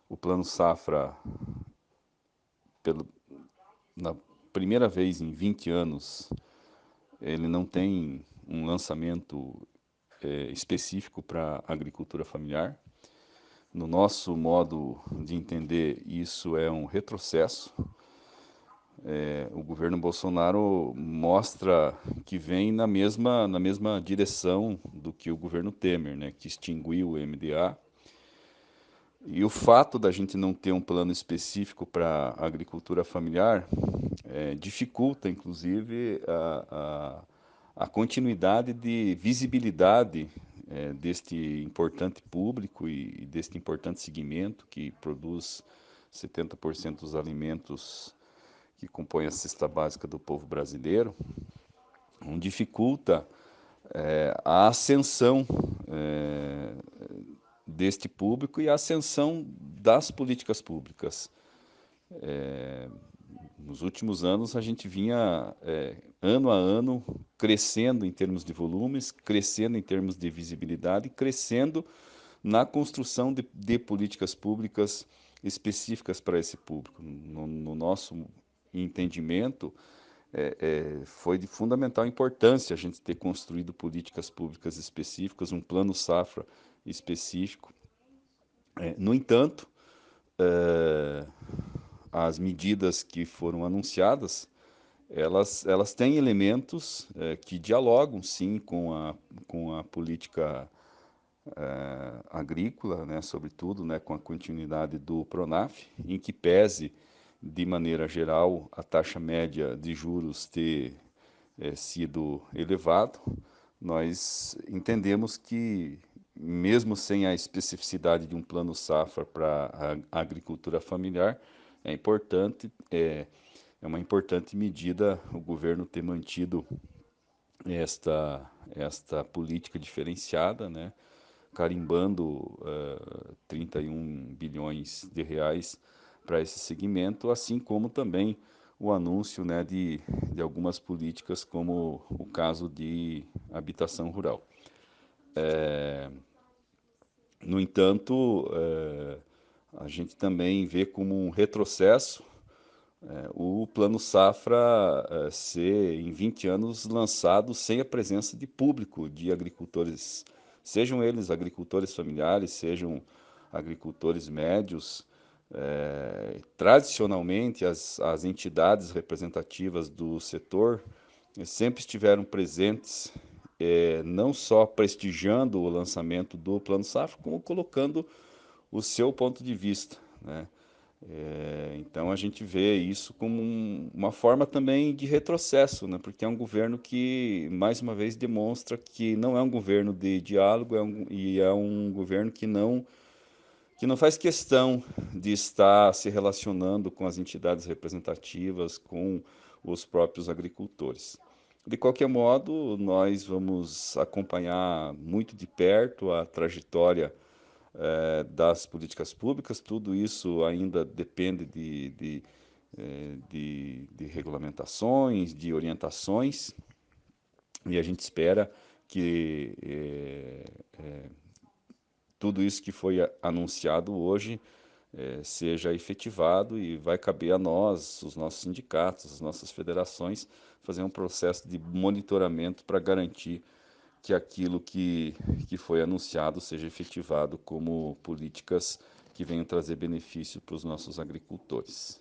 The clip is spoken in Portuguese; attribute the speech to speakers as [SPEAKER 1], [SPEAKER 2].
[SPEAKER 1] O Plano Safra, pelo, na primeira vez em 20 anos, ele não tem um lançamento específico para a agricultura familiar. No nosso modo de entender, isso é um retrocesso. O governo Bolsonaro mostra que vem na mesma direção do que o governo Temer, né, que extinguiu o MDA. E o fato da gente não ter um plano específico para a agricultura familiar dificulta, inclusive, a continuidade de visibilidade deste importante público e deste importante segmento que produz 70% dos alimentos que compõem a cesta básica do povo brasileiro, dificulta a ascensão deste público e a ascensão das políticas públicas. Nos últimos anos, a gente vinha, ano a ano, crescendo em termos de volumes, crescendo em termos de visibilidade, crescendo na construção de políticas públicas específicas para esse público. No nosso entendimento, foi de fundamental importância a gente ter construído políticas públicas específicas, um plano safra específico. No entanto, as medidas que foram anunciadas, elas têm elementos que dialogam, sim, com a política agrícola, né, sobretudo, né, com a continuidade do Pronaf, em que pese, de maneira geral, a taxa média de juros ter sido elevado, nós entendemos que, mesmo sem a especificidade de um plano safra para a agricultura familiar, é importante, é uma importante medida o governo ter mantido esta política diferenciada, né, carimbando 31 bilhões de reais para esse segmento, assim como também o anúncio, né, de algumas políticas, como o caso de habitação rural. No entanto, a gente também vê como um retrocesso o Plano Safra ser, em 20 anos, lançado sem a presença de público, de agricultores, sejam eles agricultores familiares, sejam agricultores médios. Tradicionalmente, as entidades representativas do setor sempre estiveram presentes, não só prestigiando o lançamento do Plano Safra, como colocando o seu ponto de vista, né? Então a gente vê isso como uma forma também de retrocesso, né? Porque é um governo que, mais uma vez, demonstra que não é um governo de diálogo, e é um governo que não faz questão de estar se relacionando com as entidades representativas, com os próprios agricultores. De qualquer modo, nós vamos acompanhar muito de perto a trajetória das políticas públicas. Tudo isso ainda depende de regulamentações, de orientações, e a gente espera que tudo isso que foi anunciado hoje seja efetivado, e vai caber a nós, os nossos sindicatos, as nossas federações, fazer um processo de monitoramento para garantir que aquilo que foi anunciado seja efetivado como políticas que venham trazer benefício para os nossos agricultores.